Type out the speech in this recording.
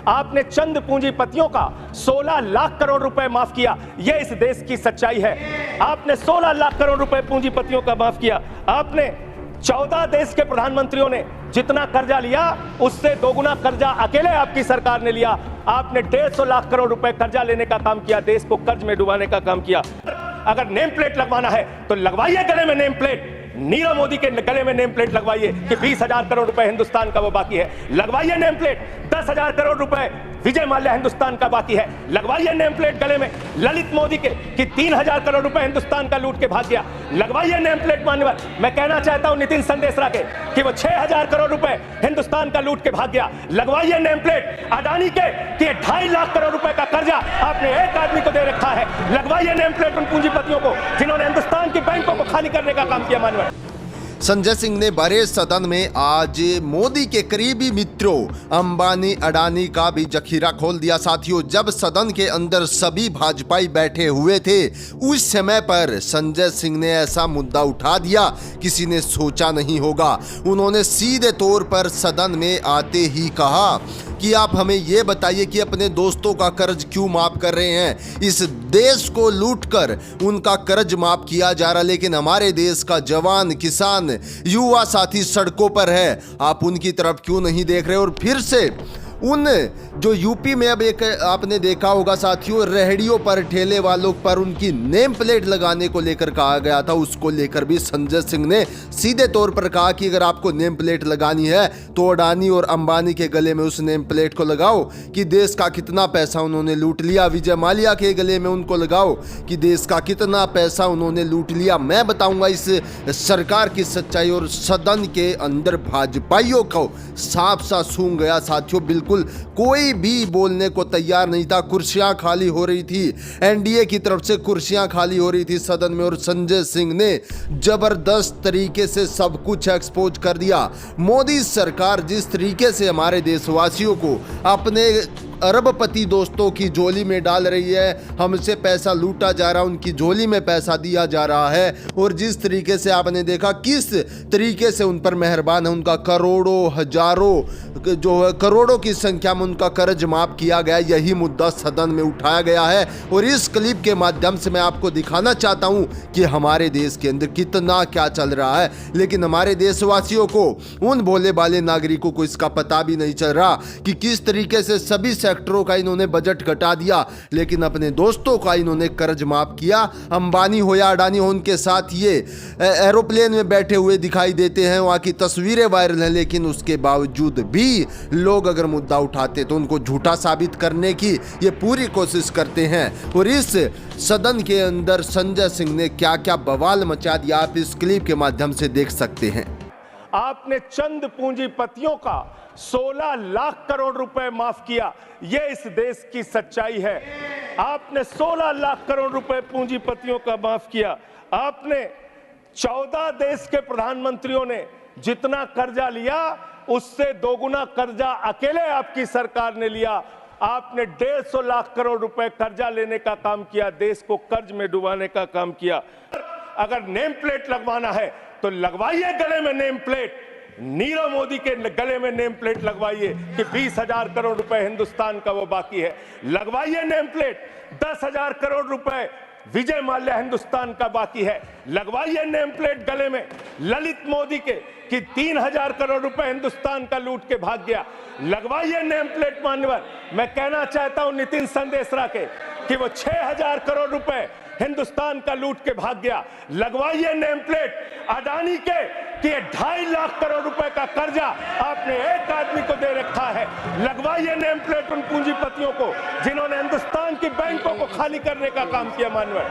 आपने चंद पूंजीपतियों का 16 लाख करोड़ रुपए माफ किया। यह इस देश की सच्चाई है। आपने 16 लाख करोड़ रुपए पूंजीपतियों का माफ किया। आपने 14 देश के प्रधानमंत्रियों ने जितना कर्जा लिया उससे दोगुना कर्जा अकेले आपकी सरकार ने लिया। आपने 150 लाख करोड़ रुपए कर्जा लेने का काम किया, देश को कर्ज में डुबाने का काम किया। अगर नेम प्लेट लगवाना है तो लगवाइए गले में नेम प्लेट। नीरव मोदी के गले में नेम प्लेट लगवाइए कि 20,000 करोड़ रुपए हिंदुस्तान का वो बाकी है। लगवाइए नेम प्लेट। 10,000 करोड़ रुपए विजय माल्या हिंदुस्तान का बाकी है। लगवाइए नेम प्लेट गले में ललित मोदी के कि 3,000 करोड़ रुपए हिंदुस्तान का लूट के भाग गया। लगवाइए नेम प्लेट मान्यवर। मैं कहना चाहता हूं नितिन संदेशरा के कि वो 6,000 करोड़ रुपए हिंदुस्तान का लूट के भाग गया। लगवाइए नेम प्लेट अडानी के कि 2.5 लाख करोड़ रुपए का कर्जा आपने एक आदमी को दे रखा है। लगवाइए नेम प्लेट उन पूंजीपतियों को जिन्होंने हिंदुस्तान की बैंकों को खाली करने का काम किया। मान्यवर संजय सिंह ने भरे सदन में आज मोदी के करीबी मित्रों अंबानी अडानी का भी जखीरा खोल दिया। साथियों, जब सदन के अंदर सभी भाजपाई बैठे हुए थे उस समय पर संजय सिंह ने ऐसा मुद्दा उठा दिया किसी ने सोचा नहीं होगा। उन्होंने सीधे तौर पर सदन में आते ही कहा कि आप हमें ये बताइए कि अपने दोस्तों का कर्ज क्यों माफ कर रहे हैं। इस देश को लूटकर उनका कर्ज माफ किया जा रहा, लेकिन हमारे देश का जवान, किसान, युवा साथी सड़कों पर है, आप उनकी तरफ क्यों नहीं देख रहे। और फिर से उन जो यूपी में अब एक आपने देखा होगा साथियों, रेहड़ियों पर, ठेले वालों पर उनकी नेम प्लेट लगाने को लेकर कहा गया था, उसको लेकर भी संजय सिंह ने सीधे तौर पर कहा कि अगर आपको नेम प्लेट लगानी है तो अडानी और अंबानी के गले में उस नेम प्लेट को लगाओ कि देश का कितना पैसा उन्होंने लूट लिया। विजय माल्या के गले में उनको लगाओ कि देश का कितना पैसा उन्होंने लूट लिया। मैं बताऊंगा इस सरकार की सच्चाई। और सदन के अंदर भाजपाइयों को साफ सा सूंघ गया साथियों। बिल्कुल कोई भी बोलने को तैयार नहीं था। कुर्सियां खाली हो रही थी, एनडीए की तरफ से कुर्सियां खाली हो रही थी सदन में, और संजय सिंह ने जबरदस्त तरीके से सब कुछ एक्सपोज कर दिया। मोदी सरकार जिस तरीके से हमारे देशवासियों को अपने अरबपति दोस्तों की झोली में डाल रही है, हमसे पैसा लूटा जा रहा है, उनकी झोली में पैसा दिया जा रहा है, और जिस तरीके से आपने देखा किस तरीके से उन पर मेहरबान है, उनका करोड़ों, हजारों, जो है करोड़ों की संख्या में उनका कर्ज माफ किया गया, यही मुद्दा सदन में उठाया गया है। और इस क्लिप के माध्यम से मैं आपको दिखाना चाहता हूं कि हमारे देश के अंदर कितना क्या चल रहा है, लेकिन हमारे देशवासियों को, उन भोले भाले नागरिकों को इसका पता भी नहीं चल रहा कि किस तरीके से सभी सेक्टरों का इन्होंने बजट घटा दिया, लेकिन अपने दोस्तों का इन्होंने कर्ज माफ किया। अंबानी हो या अडानी हो, उनके साथ ये एरोप्लेन में बैठे हुए दिखाई देते हैं, वहां की तस्वीरें वायरल हैं, लेकिन उसके बावजूद भी लोग अगर मुद्दा उठाते तो उनको झूठा साबित करने की ये पूरी कोशिश करते हैं। और इस सदन के अंदर संजय सिंह ने क्या क्या बवाल मचा दिया, आप इस क्लिप के माध्यम से देख सकते हैं। आपने चंद पूंजीपतियों का 16 लाख करोड़ रुपए माफ किया। यह इस देश की सच्चाई है। आपने 16 लाख करोड़ रुपए पूंजीपतियों का माफ किया। आपने 14 देश के प्रधानमंत्रियों ने जितना कर्जा लिया उससे दोगुना कर्जा अकेले आपकी सरकार ने लिया। आपने 150 लाख करोड़ रुपए कर्जा लेने का काम किया, देश को कर्ज में डुबाने का काम किया। अगर नेम प्लेट लगवाना है तो लगवाइए गले में नेम प्लेट। नीरव मोदी के गले में नेम प्लेट लगवाइए कि 20,000 करोड़ रुपए हिंदुस्तान का वो बाकी है। लगवाइए नेम प्लेट। 10,000 करोड़ रुपए विजय माल्या हिंदुस्तान का बाकी है। लगवाइए नेम प्लेट गले में ललित मोदी के कि 3,000 करोड़ रुपए हिंदुस्तान का लूट के भाग गया। लगवाइए नेम प्लेट मान्यवर। मैं कहना चाहता हूं नितिन संदेशरा के कि वो 6,000 करोड़ रुपए हिंदुस्तान का लूट के भाग गया। लगवाइए नेम प्लेट अडानी के कि 2.5 लाख करोड़ रुपए का कर्जा आपने एक आदमी को दे रखा है। लगवाइए नेम प्लेट उन पूंजीपतियों को जिन्होंने हिंदुस्तान की बैंकों को खाली करने का काम किया। मानवर